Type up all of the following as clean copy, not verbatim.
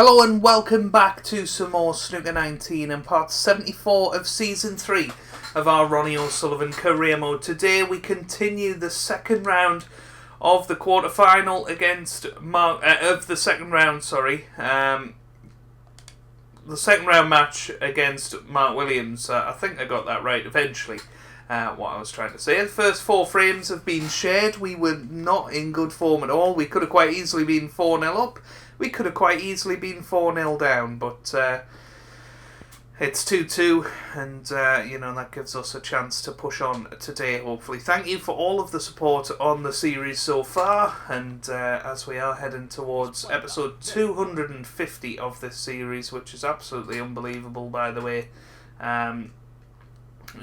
Hello and welcome back to some more Snooker 19 and part 74 of Season 3 of our Ronnie O'Sullivan Career Mode. Today we continue the second round of the quarter-final against Mark... the second round match against Mark Williams. I think I got that right eventually, what I was trying to say. The first 4 frames have been shared. We were not in good form at all. We could have quite easily been 4-0 up. We could have quite easily been 4-0 down, but it's 2-2, and that gives us a chance to push on today, hopefully. Thank you for all of the support on the series so far, and as we are heading towards episode 250 of this series, which is absolutely unbelievable, by the way.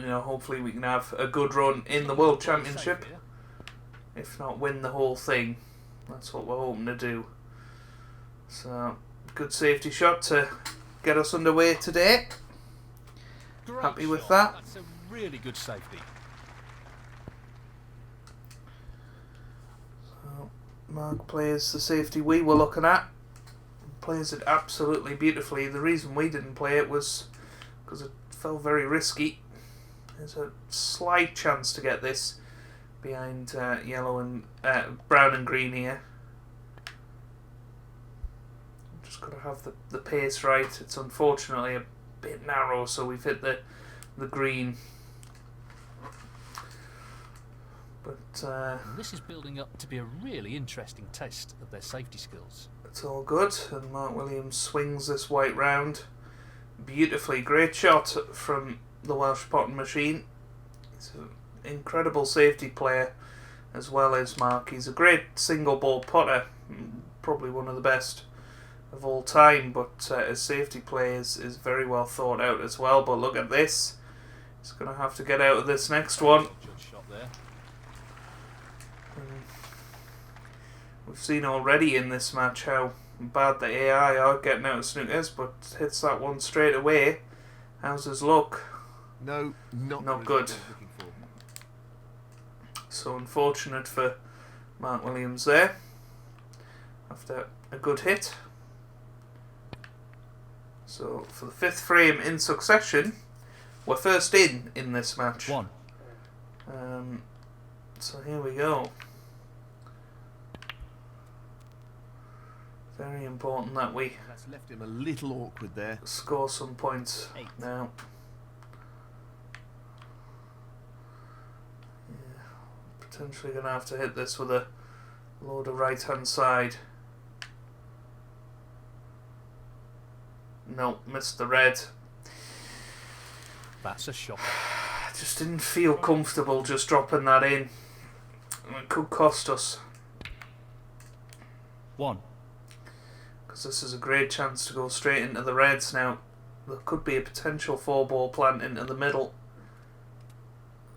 Hopefully we can have a good run in the World Championship, if not win the whole thing. That's what we're hoping to do. So, good safety shot to get us underway today. Happy with that. That's a really good safety. So, Mark plays the safety we were looking at. Plays it absolutely beautifully. The reason we didn't play it was because it felt very risky. There's a slight chance to get this behind yellow and brown and green here. Got to have the pace right. It's unfortunately a bit narrow, so we've hit the green. But this is building up to be a really interesting test of their safety skills. It's all good, and Mark Williams swings this white round beautifully. Great shot from the Welsh potting machine. He's an incredible safety player as well as Mark. He's a great single ball putter, probably one of the best of all time, but his safety play is very well thought out as well. But look at this, he's going to have to get out of this next one. We've seen already in this match how bad the AI are getting out of snookers, but hits that one straight away. How's his luck? No, not good. So unfortunate for Mark Williams there after a good hit. So, for the 5th frame in succession, we're first in this match. So here we go. Very important that we That's left him a little awkward there. Score some points now. Yeah, potentially going to have to hit this with a load of right-hand side. No, missed the red. That's a shot. I just didn't feel comfortable just dropping that in. It could cost us. 1. Because this is a great chance to go straight into the reds now. There could be a potential 4-ball plant into the middle.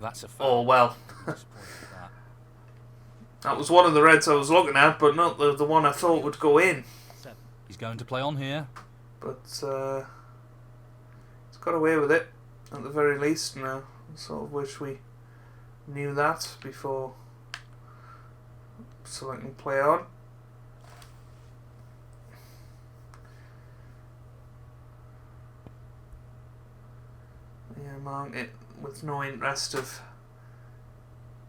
That's a foul. Oh well. That was one of the reds I was looking at, but not the one I thought would go in. He's going to play on here. But he's got away with it, at the very least. Now, I sort of wish we knew that before selecting play on. Yeah, Mark, it with no interest of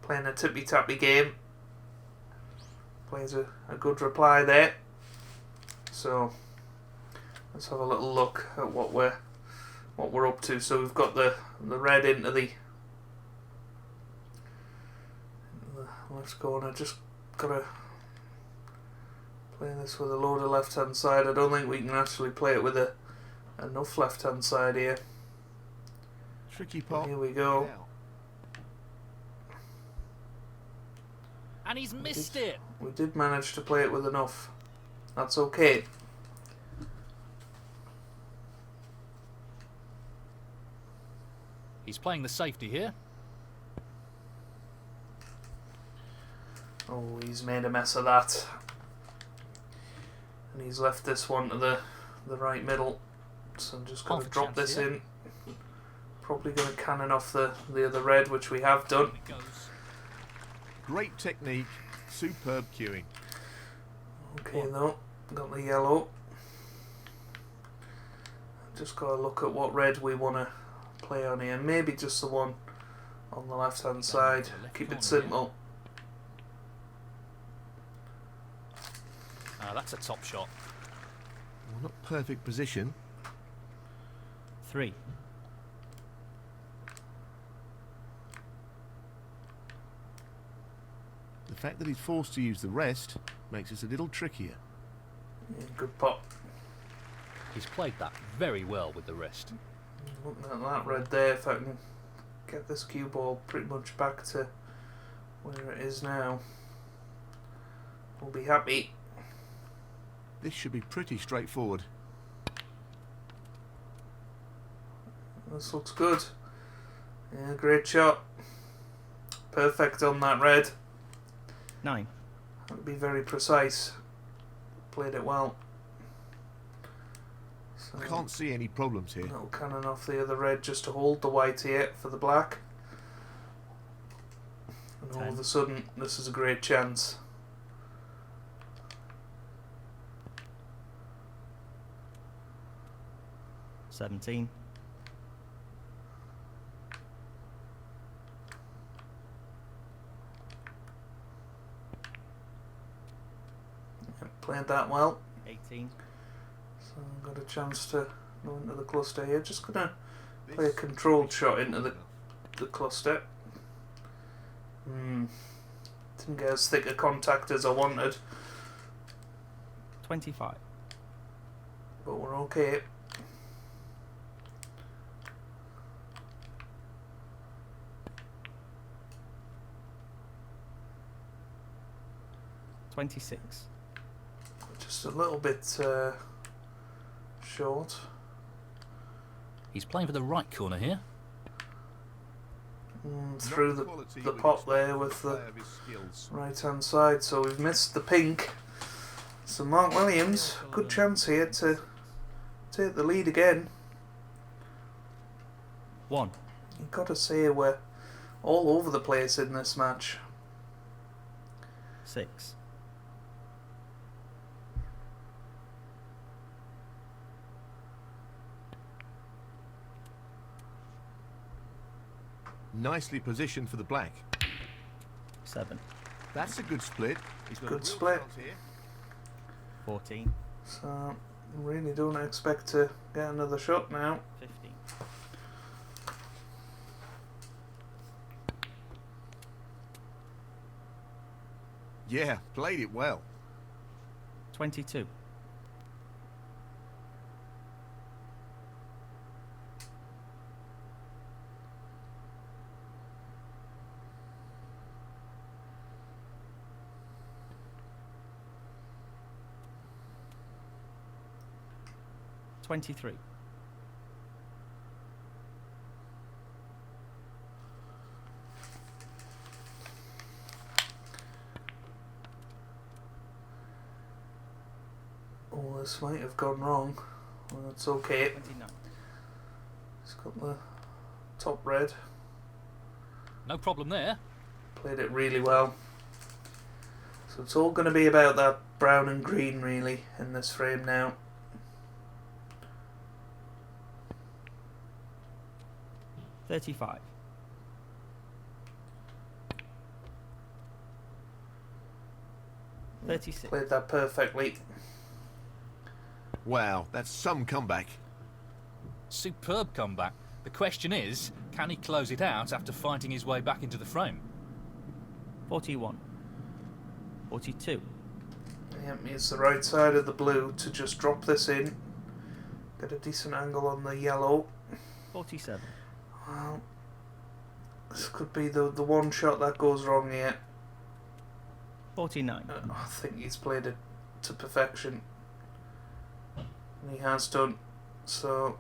playing a tippy-tappy game. Plays a good reply there. So let's have a little look at what we're up to. So we've got the red into the left corner. Just gotta play this with a load of left hand side. I don't think we can actually play it with enough left hand side here. Tricky pot. Here we go. And he's missed it. We did manage to play it with enough. That's okay. He's playing the safety here. Oh, he's made a mess of that. And he's left this one to the right middle. So I'm just going to drop this in. Probably going to cannon off the other red, which we have done. Great technique, superb cueing. Okay, though. Got the yellow. Just got to look at what red we want to play on here. Maybe just the one on the left hand side. Keep it simple. That's a top shot. Well, not perfect position. 3. The fact that he's forced to use the rest makes this a little trickier. Yeah, good pot. He's played that very well with the rest. Looking at that red there, if I can get this cue ball pretty much back to where it is now, we'll be happy. This should be pretty straightforward. This looks good. Yeah, great shot. Perfect on that red. 9. That'll be very precise. Played it well. So I can't see any problems here. little cannon off the other red just to hold the white here for the black. And all 10. of a sudden, this is a great chance. $17. Played that well. 18. So I've got a chance to go into the cluster here. Just gonna play a controlled shot into the cluster. Didn't get as thick a contact as I wanted, 25. but we're okay. $26. Just a little bit short. He's playing for the right corner here. Through the pot there with the right hand side, so we've missed the pink. So Mark Williams, good chance here to take the lead again. 1. You've got to say we're all over the place in this match. 6. Nicely positioned for the black. 7. That's a good split. He's got Good a real split. chance here. 14. So really don't expect to get another shot now. 15. Yeah, played it well. 22. $23. Oh, this might have gone wrong. Well, it's okay. 29. It's got the top red. No problem there. Played it really well. So it's all going to be about that brown and green really in this frame now. 35. 36. Played that perfectly. Wow, that's some comeback. Superb comeback. The question is, can he close it out after fighting his way back into the frame? 41. 42. Yep, use the right side of the blue to just drop this in. Get a decent angle on the yellow. 47. Well, this could be the one shot that goes wrong here. 49. I think he's played it to perfection. And he has done. So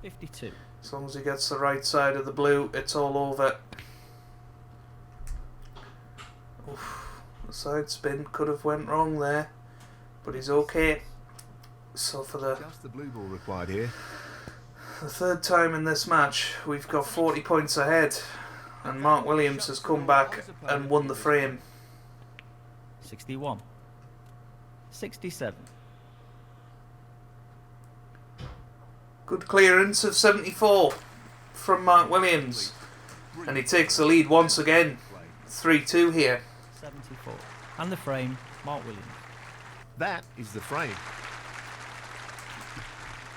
52. as long as he gets the right side of the blue, it's all over. Oof, the side spin could have went wrong there, but he's okay. So for Just the blue ball required here. the third time in this match, we've got 40 points ahead, and Mark Williams has come back and won the frame. 61. 67. Good clearance of 74 from Mark Williams. And he takes the lead once again. 3-2 here. 74. And the frame, Mark Williams. That is the frame.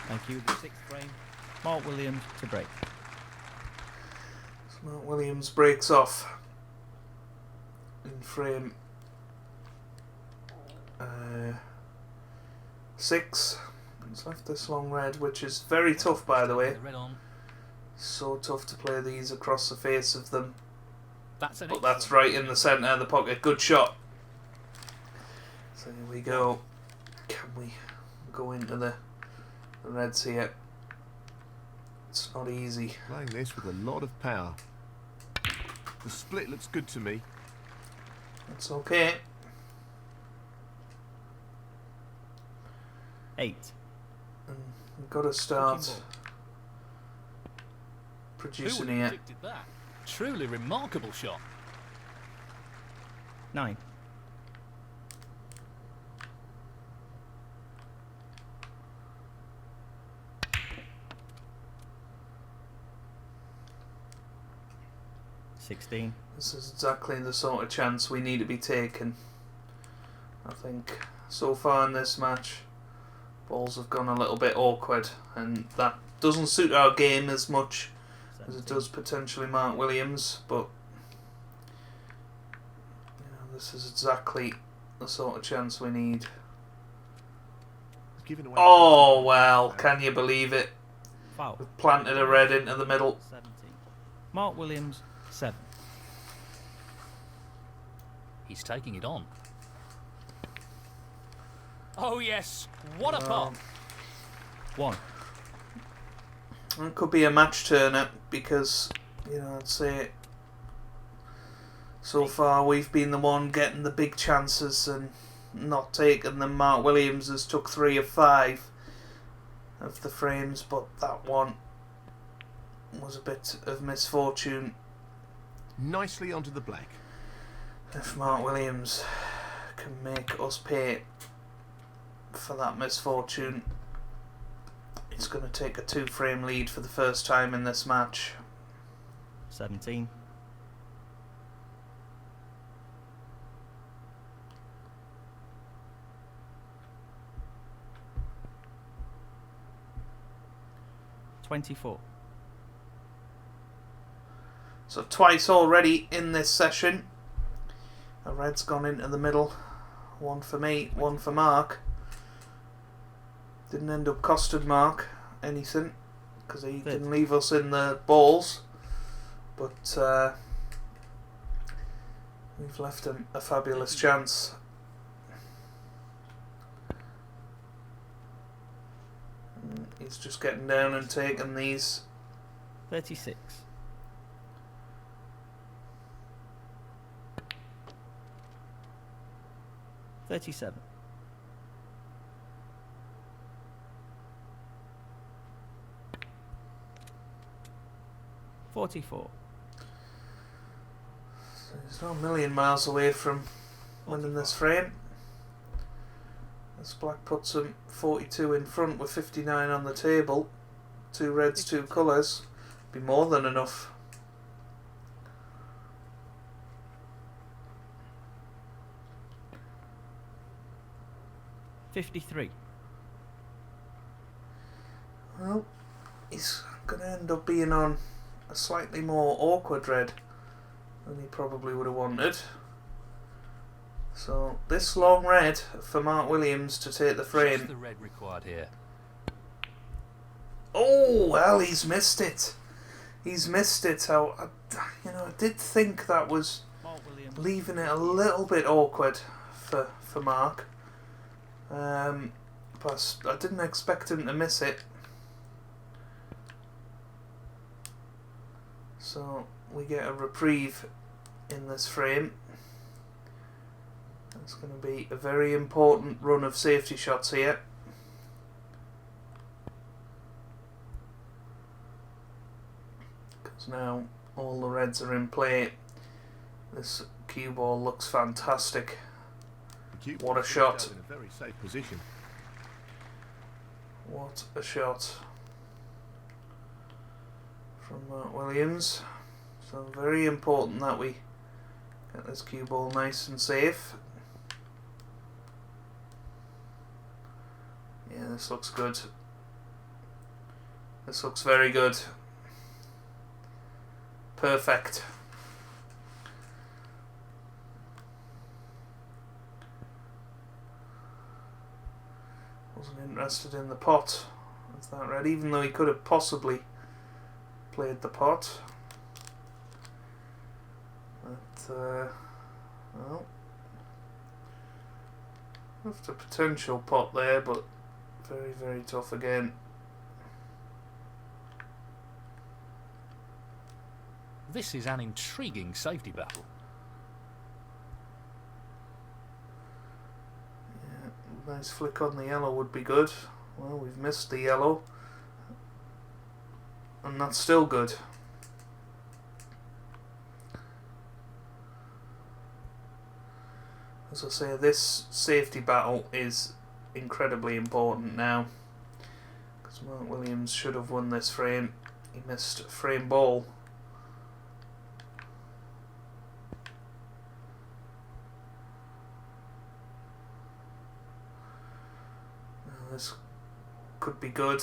Thank you. The 6th frame, Mark Williams to break. So Mark Williams breaks off in frame 6. He's left this long red, which is very tough, by the way. Red on. So tough to play these across the face of them. That's an But that's right in the centre of the pocket. Good shot. So here we go. Can we go into the reds here? It's not easy. Playing this with a lot of power. The split looks good to me. It's okay. 8. And we've got to start producing Who here. predicted that? Truly remarkable shot. 9. $16. This is exactly the sort of chance we need to be taking. I think so far in this match, balls have gone a little bit awkward, and that doesn't suit our game as much as it does potentially Mark Williams. But this is exactly the sort of chance we need. Giving away Oh well, can you believe it? Foul. We've planted a red into the middle. 17. Mark Williams, 7. He's taking it on. Oh yes, what a pop! 1. It could be a match turner because, I'd say so far we've been the one getting the big chances and not taking them. Mark Williams has took 3 of 5 of the frames, but that one was a bit of misfortune. nicely onto the black. If Mark Williams can make us pay for that misfortune, it's going to take a 2-frame lead for the first time in this match. 17. $24. So twice already in this session. A red's gone into the middle. 1 for me, 1 for Mark. Didn't end up costing Mark anything because he didn't leave us in the balls. But we've left him a fabulous chance. And he's just getting down and taking these. 36. $37. $44. So he's not a million miles away from winning this frame. This black puts him 42 in front with 59 on the table. 2 reds, 2 colours. Be more than enough. $53. Well, he's going to end up being on a slightly more awkward red than he probably would have wanted. So this long red for Mark Williams to take the Just frame. the red required here. Oh well, he's missed it. He's missed it. I did think that was Mark Williams. leaving it a little bit awkward for Mark. But I didn't expect him to miss it. So we get a reprieve in this frame. It's going to be a very important run of safety shots here. Because now all the reds are in play. This cue ball looks fantastic. What a shot. In a very safe position. What a shot. from Mark Williams. So very important that we get this cue ball nice and safe. Yeah, this looks good. This looks very good. Perfect. Wasn't interested in the pot. Is that right? Even though he could have possibly played the pot. But, well, left a potential pot there, but very, very tough again. This is an intriguing safety battle. Yeah, nice flick on the yellow would be good. Well, we've missed the yellow. And that's still good. As I say, this safety battle is incredibly important now. Because Mark Williams should have won this frame. He missed frame ball. Now this could be good.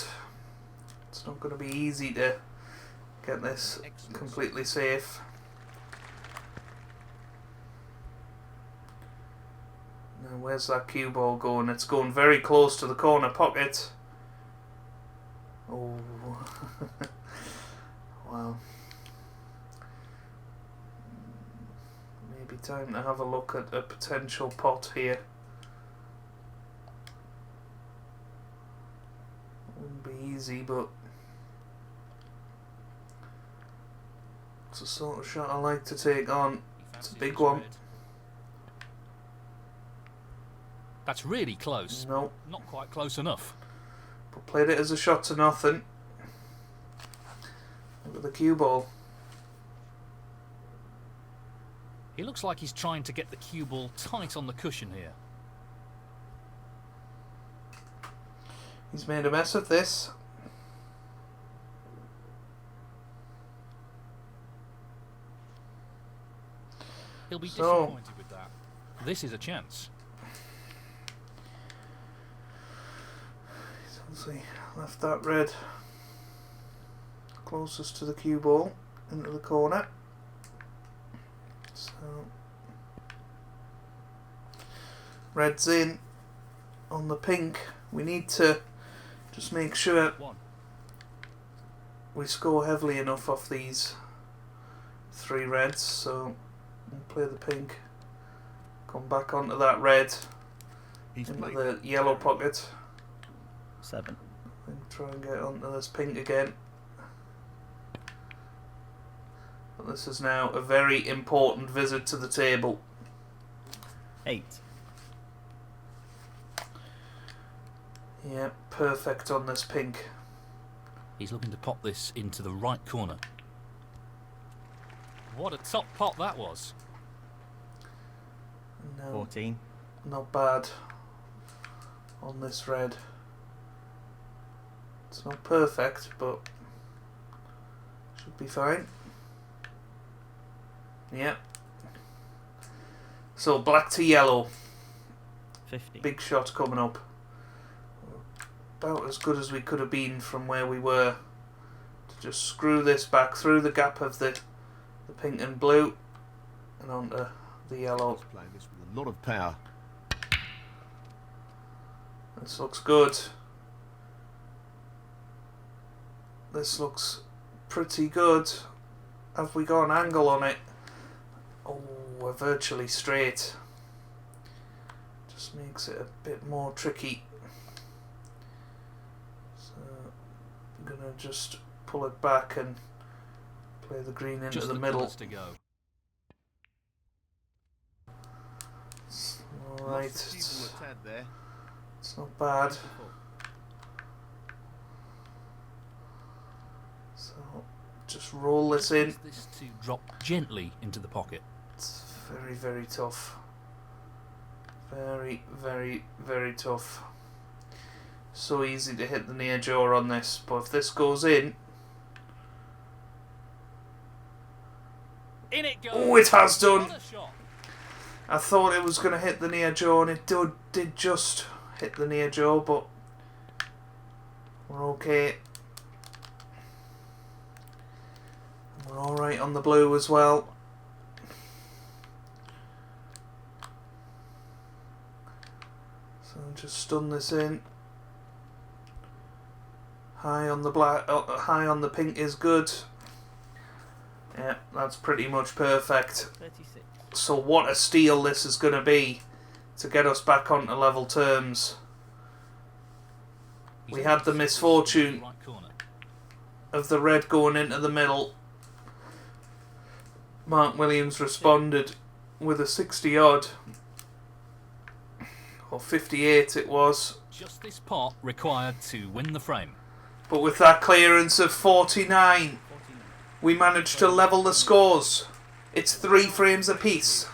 It's not going to be easy to get this completely safe. Now where's that cue ball going? It's going very close to the corner pocket. Oh. Wow. Maybe time to have a look at a potential pot here. Wouldn't be easy, but it's the sort of shot I like to take on. It's a big one. That's really close. No. Not quite close enough. But played it as a shot to nothing. Look at the cue ball. He looks like he's trying to get the cue ball tight on the cushion here. He's made a mess of this. He'll be disappointed with that. This is a chance. He's obviously left that red closest to the cue ball into the corner. So red's in on the pink. We need to just make sure we score heavily enough off these three reds. So we'll play the pink, come back onto that red, into the yellow pocket. 7. And try and get onto this pink again. But this is now a very important visit to the table. 8. Yeah, perfect on this pink. He's looking to pop this into the right corner. What a top pot that was. No, 14. not bad on this red. It's not perfect, but should be fine. Yeah. So black to yellow. 50. Big shot coming up. About as good as we could have been from where we were. To just screw this back through the gap of the pink and blue and onto the yellow. Playing this with a lot of power. This looks good. This looks pretty good. Have we got an angle on it? Oh, we're virtually straight. Just makes it a bit more tricky. So I'm gonna just pull it back and play the green into Just the middle. To go. Alright, it's not bad. So just roll this in. This to drop gently into the pocket. It's very, very tough. Very, very, very tough. So easy to hit the near jaw on this, but if this goes in, it has done. What a shot. I thought it was going to hit the near jaw, and it did just hit the near jaw, but we're okay. We're alright on the blue as well. So just stun this in. High on the black, high on the pink is good. Yeah, that's pretty much perfect. 36. So what a steal this is going to be to get us back onto level terms. We had the misfortune Right corner. of the red going into the middle. Mark Williams responded with a 60 odd, or 58 it was, Just this pot required to win the frame. but with that clearance of 49 we managed to level the scores. It's 3 frames apiece.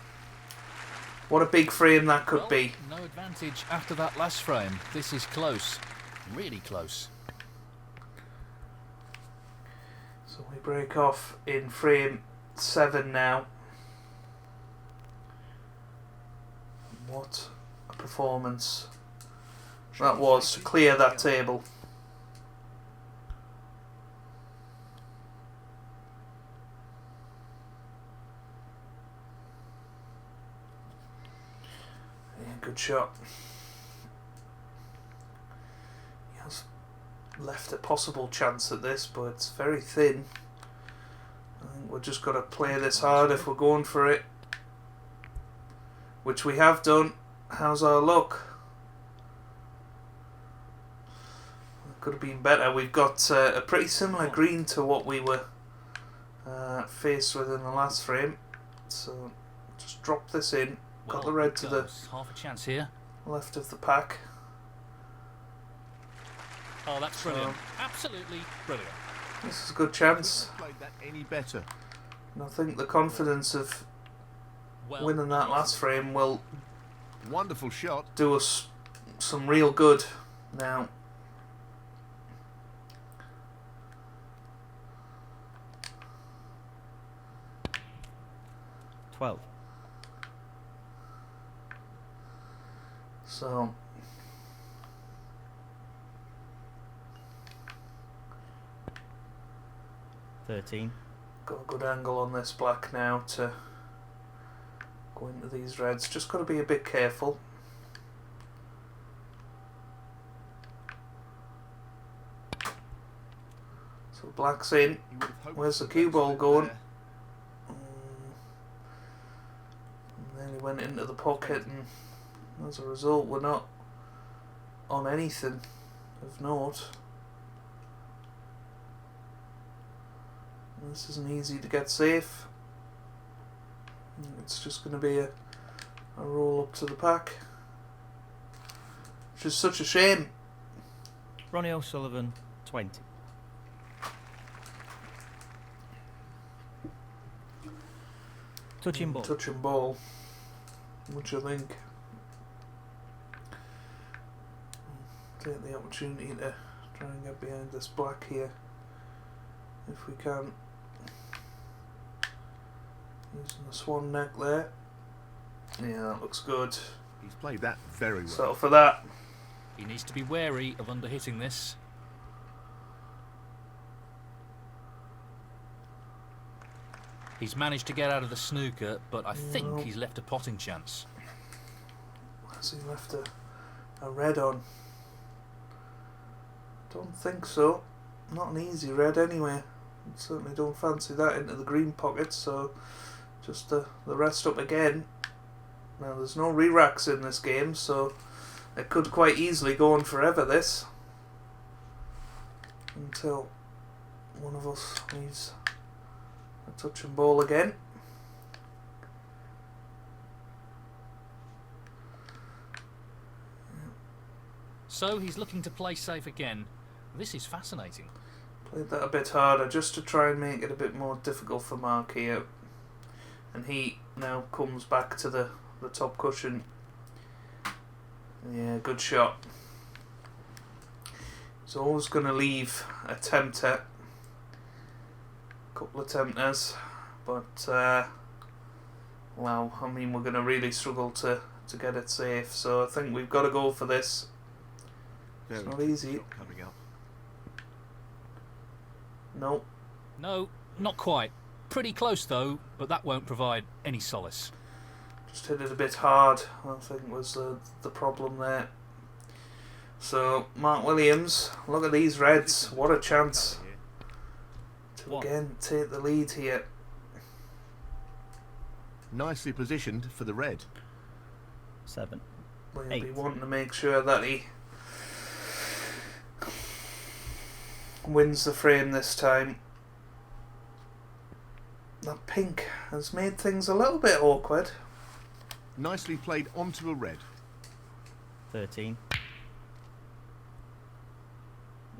What a big frame that could Well, be. no advantage after that last frame. This is close. Really close. So we break off in frame 7 now. What a performance that was to clear that table. Yeah, good shot. He has left a possible chance at this, but it's very thin. I think we're just got to play this hard if we're going for it, which we have done. How's our luck? Could have been better. We've got a pretty similar green to what we were faced with in the last frame, so just drop this in. Got the red to the half a chance here. left of the pack. Oh, that's brilliant. Absolutely brilliant. This is a good chance, Played that any better. and I think the confidence of Well, winning that last frame will Wonderful shot. do us some real good now. So 13. got a good angle on this black now to go into these reds. Just got to be a bit careful. So black's in. You would have hoped Where's the for cue that ball slip going? there. And then he went into the pocket, and as a result we're not on anything of note. This isn't easy to get safe. It's just going to be a roll up to the pack, which is such a shame. Ronnie O'Sullivan, 20. Touching ball. Touching ball. What do you think? Take the opportunity to try and get behind this black here, if we can. Using the swan neck there. Yeah, that looks good. He's played that very well. Settle for that. He needs to be wary of underhitting this. He's managed to get out of the snooker, but I think he's left a potting chance. Has he left a red on? Don't think so. Not an easy red anyway. Certainly don't fancy that into the green pocket, so just the rest up again. Now there's no re-racks in this game, so it could quite easily go on forever, this. Until one of us needs a touch and ball again. So he's looking to play safe again. This is fascinating. Played that a bit harder just to try and make it a bit more difficult for Mark here. And he now comes back to the top cushion. Yeah, good shot. He's always going to leave a tempter. Couple of tempters. But Wow, I mean, we're going to really struggle to get it safe, so I think we've got to go for this. It's not easy. Coming up. No. No, not quite. Pretty close though, but that won't provide any solace. Just hit it a bit hard, I think was the problem there. So, Mark Williams, look at these reds. What a chance to again take the lead here. Nicely positioned for the red. 7. We'll 8. be wanting to make sure that he wins the frame this time. That pink has made things a little bit awkward. Nicely played onto a red. 13.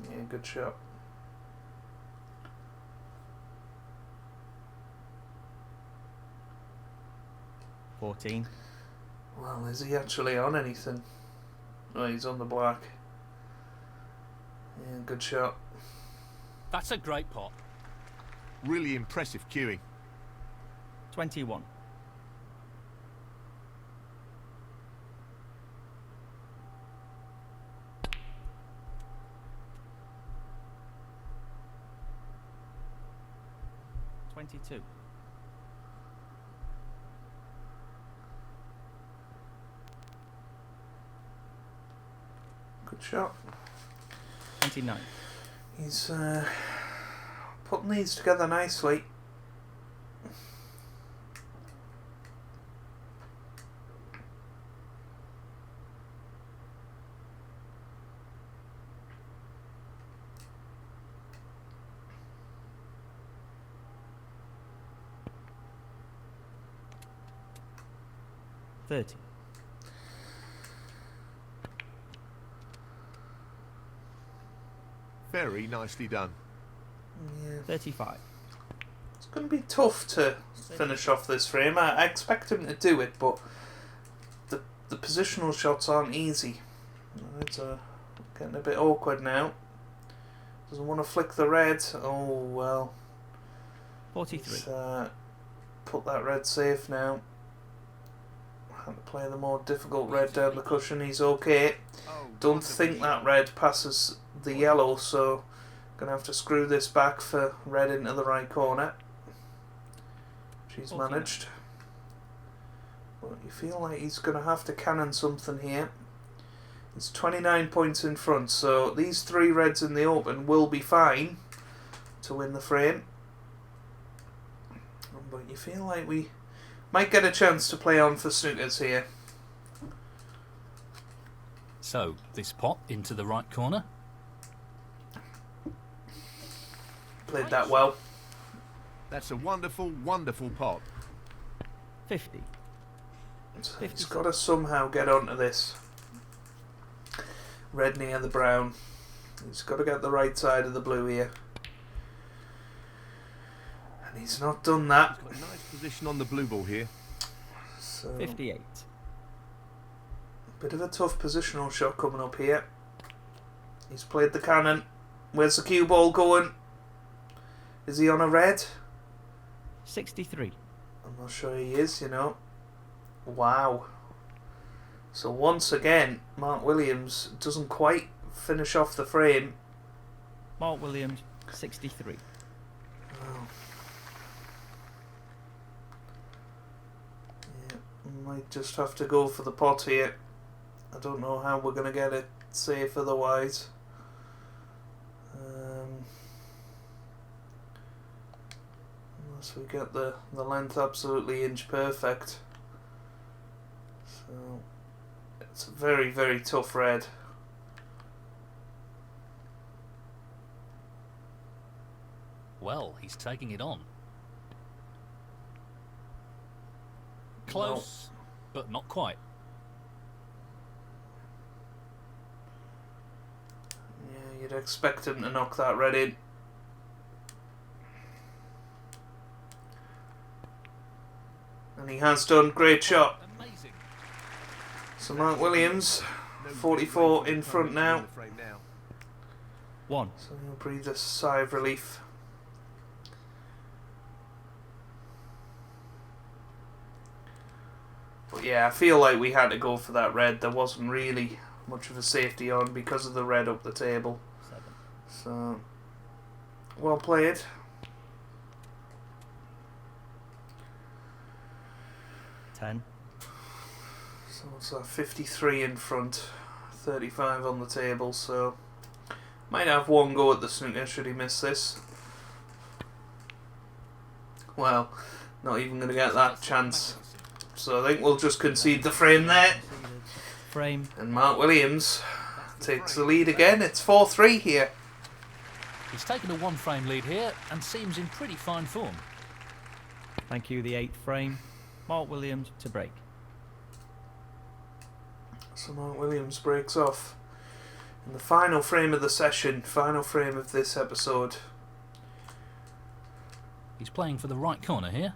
Yeah, good shot. $14. Well, is he actually on anything? Oh, he's on the black. Yeah, good shot. That's a great pot. Really impressive cueing. 21. $22. Good shot. 29. He's putting these together nicely. $30. Very nicely done. Yeah. 35. It's going to be tough to finish off this frame. I expect him to do it, but the positional shots aren't easy. It's getting a bit awkward now. Doesn't want to flick the red. Oh well. 43. He's, put that red safe now. Had to play the more difficult red down the cushion. He's okay. Don't think that red passes the yellow, so gonna have to screw this back for red into the right corner. She's managed. But you feel like he's gonna have to cannon something here. He's 29 points in front, so these 3 reds in the open will be fine to win the frame. But you feel like we might get a chance to play on for snookers here. So, this pot into the right corner. Played that well. That's a wonderful, wonderful pot. 50. So he's got to somehow get onto this. Red near the brown. He's got to get the right side of the blue here. And he's not done that. He's got a nice position on the blue ball here. So, 58. bit of a tough positional shot coming up here. He's played the cannon. Where's the cue ball going? Is he on a red? 63. I'm not sure he is, you know. Wow. So once again, Mark Williams doesn't quite finish off the frame. Mark Williams, 63. Oh. Yeah, might just have to go for the pot here. I don't know how we're going to get it safe otherwise. Unless we get the length absolutely inch perfect. So it's a very, very tough red. Well, he's taking it on. Close, but not quite. Yeah, you'd expect him to knock that red in. And he has done. Great shot. Amazing. So Mark Williams, 44 in front now. 1. So he'll breathe a sigh of relief. Yeah, I feel like we had to go for that red. There wasn't really much of a safety on because of the red up the table. 7. So, well played. Ten. So it's 53 in front, 35 on the table, so might have one go at the snooker should he miss this. Well, not even going to get that chance. So I think we'll just concede the frame there. Frame. And Mark Williams takes the lead again. It's 4-3 here. He's taken a 1-frame lead here and seems in pretty fine form. Thank you, the 8th frame. Mark Williams to break. So Mark Williams breaks off. In the final frame of the session, final frame of this episode. He's playing for the right corner here.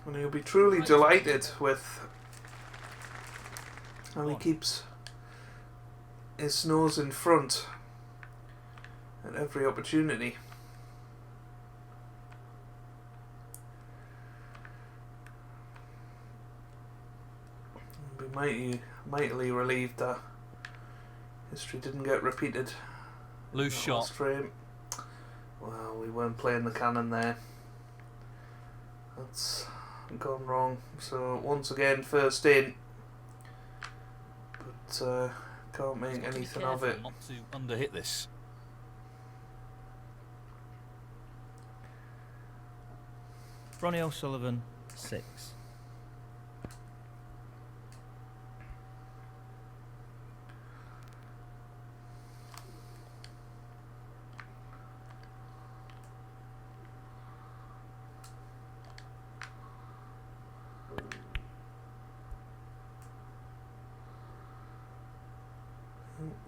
And he'll be truly delighted with how he keeps his nose in front at every opportunity. He'll be mightily relieved that history didn't get repeated. Loose shot. Last frame. Well, we weren't playing the cannon there. That's gone wrong. So once again, first in, but can't make anything of it. Not to underhit this. Ronnie O'Sullivan 6.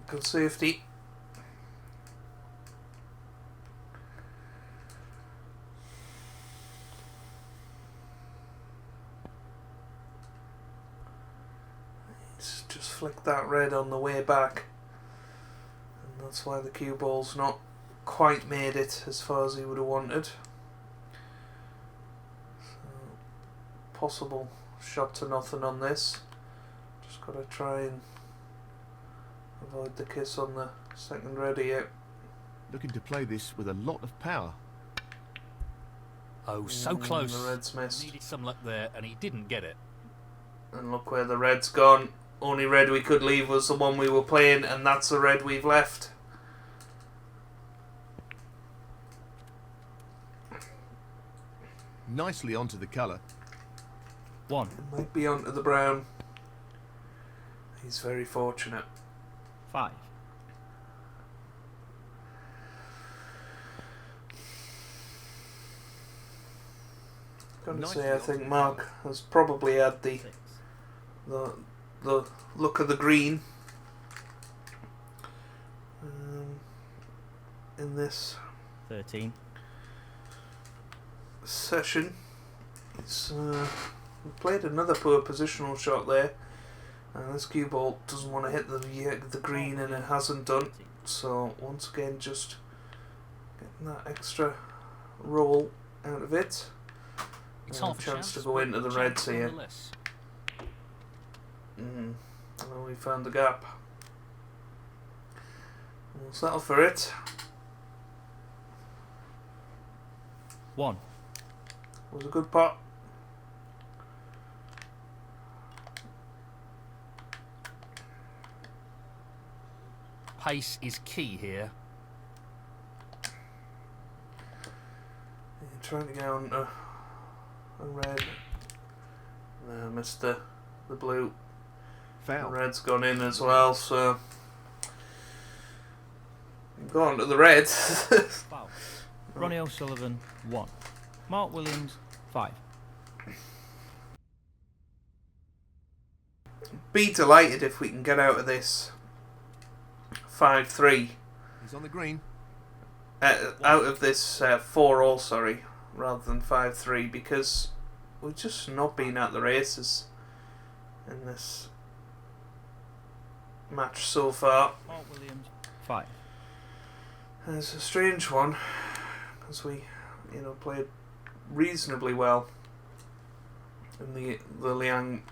Good safety. He's just flicked that red on the way back, and that's why the cue ball's not quite made it as far as he would have wanted. So, possible shot to nothing on this. Just got to try and avoid the kiss on the second red here. Looking to play this with a lot of power. Oh, so close. The red's missed. Needed some luck there, and he didn't get it. And look where the red's gone. Only red we could leave was the one we were playing, and that's the red we've left. Nicely onto the colour. 1. It might be onto the brown. He's very fortunate. 5. Gonna Nicely say I onto think the Mark has probably had 6. the look of the green in this 13. session. He's played another poor positional shot there, and this cue ball doesn't want to hit the green, and it hasn't done. So once again, just getting that extra roll out of it. It's And half a chance to go into the but reds chance here. nonetheless. Well, we found the gap. We'll settle for it. 1. Was a good pot. Pace is key here. Trying to get on a red. No, missed the blue. The Foul. red's gone in as well, so go on to the red. Foul. Ronnie O'Sullivan 1. Mark Williams 5. Be delighted if we can get out of this 5-3. He's on the green. Out of this 4-all, sorry, rather than 5-3, because we've just not been at the races in this match so far. Mark Williams 5. And it's a strange one, because we, played reasonably well in the Liang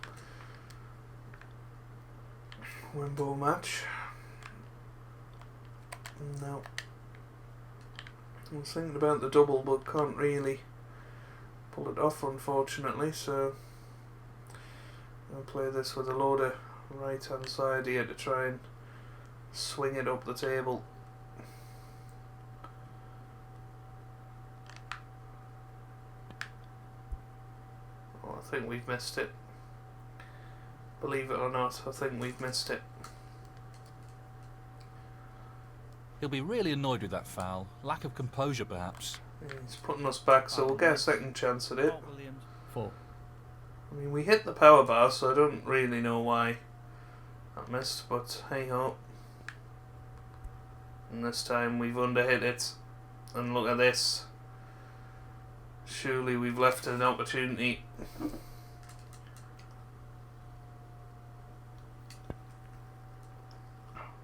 Wenbo match. No. I was thinking about the double, but can't really pull it off, unfortunately, so I'll play this with a load of right hand side here to try and swing it up the table. Oh, I think we've missed it. Believe it or not, I think we've missed it. He'll be really annoyed with that foul. Lack of composure, perhaps. He's putting us back, so we'll get a second chance at it. Mark Williams, 4. I mean, we hit the power bar, so I don't really know why that missed, but hey ho. And this time we've underhit it. And look at this. Surely we've left an opportunity.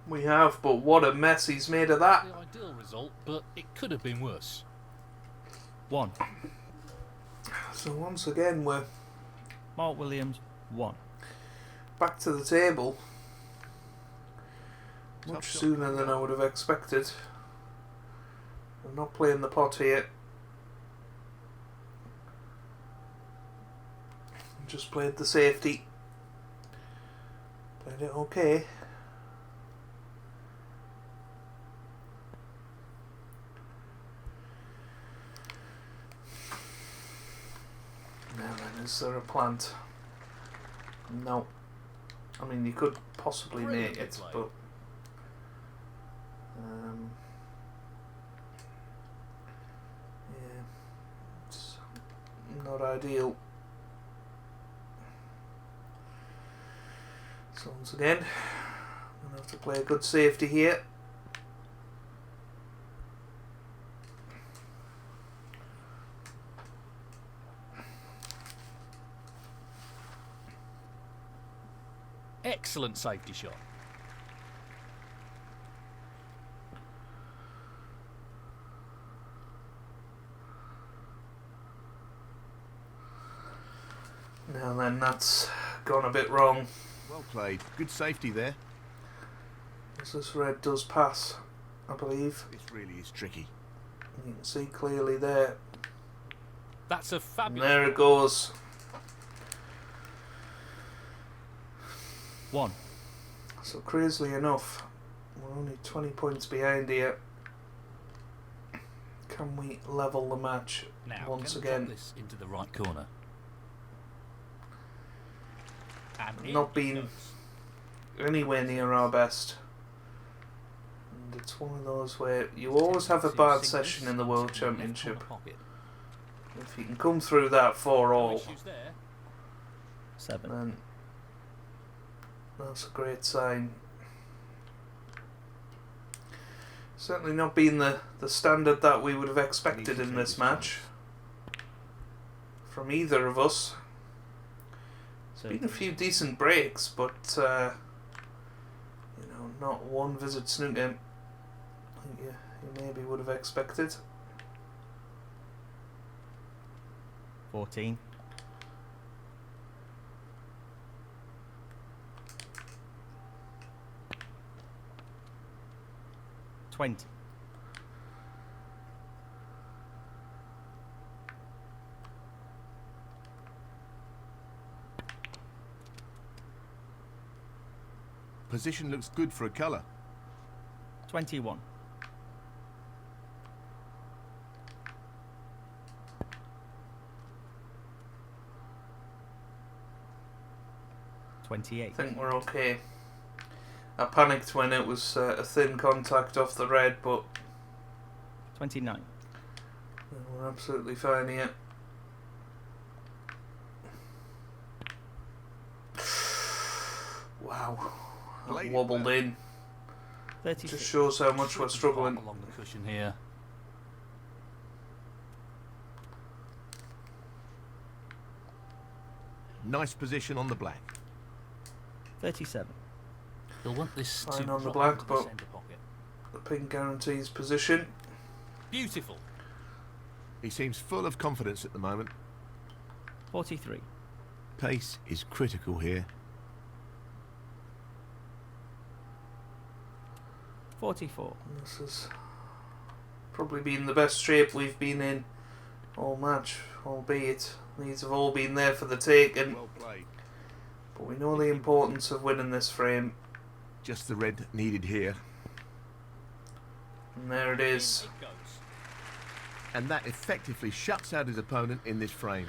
We have, but what a mess he's made of that. The ideal result, but it could have been worse. 1. So once again we're Mark Williams, 1. back to the table. Much Tough shot sooner coming than I up. would have expected. I'm not playing the pot here. Just played the safety. Played it okay. Now then, is there a plant? No. I mean, you could possibly Brilliant make it, play. but yeah, it's not ideal. So once again, I'm gonna have to play a good safety here. Excellent safety shot. Now then, that's gone a bit wrong. Well played. Good safety there. As this red does pass, I believe. This really is tricky. You can see clearly there. That's a And fabulous. there it goes. 1. So crazily enough, we're only 20 points behind here. Can we level the match Now, once can we again? drop this into the right corner. And in Not it been goes. anywhere near our best. And it's one of those where you always have a Two bad singles session in the World into left Championship. corner pocket. If you can come through that 4-all, issues there. 7. then that's a great sign. Certainly not been the standard that we would have expected in this match from either of us. Been a few decent breaks, but you know, not one visit snooker you maybe would have expected. 14. 20. Position looks good for a colour. 21. 28. I think we're okay. I panicked when it was a thin contact off the red, but 29. we're absolutely fine here. Wow, that Played it wobbled well. in. 36. Just shows how much we're Tricky struggling. part along the cushion here. Nice position on the black. 37. He'll want this Fine to on the drop black, into but- the centre pocket. The pink guarantees position. Beautiful. He seems full of confidence at the moment. 43. Pace is critical here. 44. This has probably been the best shape we've been in all match, albeit these have all been there for the taking. Well played. But we know the importance of winning this frame. Just the red needed here. And there it is. It goes. And that effectively shuts out his opponent in this frame.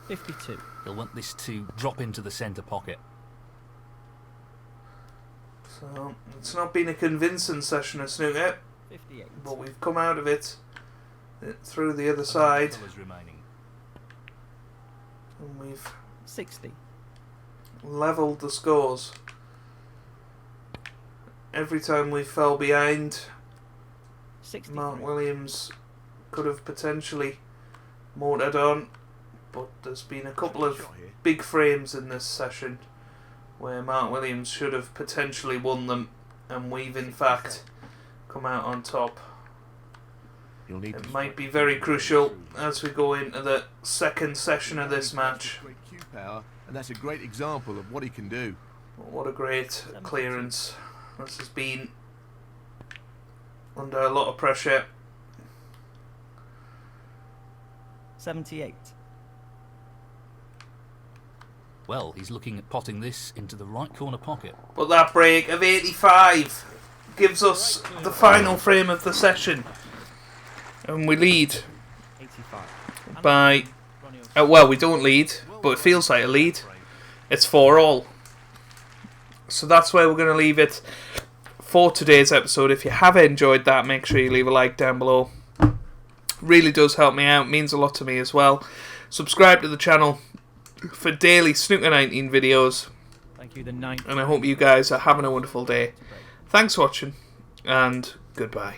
52. He'll want this to drop into the centre pocket. So it's not been a convincing session of snooker, 58. but we've come out of it through the other side, Colours remaining. and we've 60. levelled the scores. Every time we fell behind, 63. Mark Williams could have potentially motored on, but there's been a couple of Shot here. big frames in this session where Mark Williams should have potentially won them, and we've in fact come out on top. You'll need It to might be very crucial as we go into the second session of this match. Great cue power, and that's a great example of what he can do. What a great clearance. This has been under a lot of pressure. 78. Well, he's looking at potting this into the right corner pocket. But that break of 85 gives us the final frame of the session. And we lead 85. by... Ronnie O'Sullivan. well, we don't lead, but it feels like a lead. It's 4-all. So that's where we're going to leave it for today's episode. If you have enjoyed that, make sure you leave a like down below. Really does help me out, means a lot to me as well. Subscribe to the channel for daily Snooker 19 videos. Thank you, the 9th. And I hope you guys are having a wonderful day. Thanks for watching, and goodbye.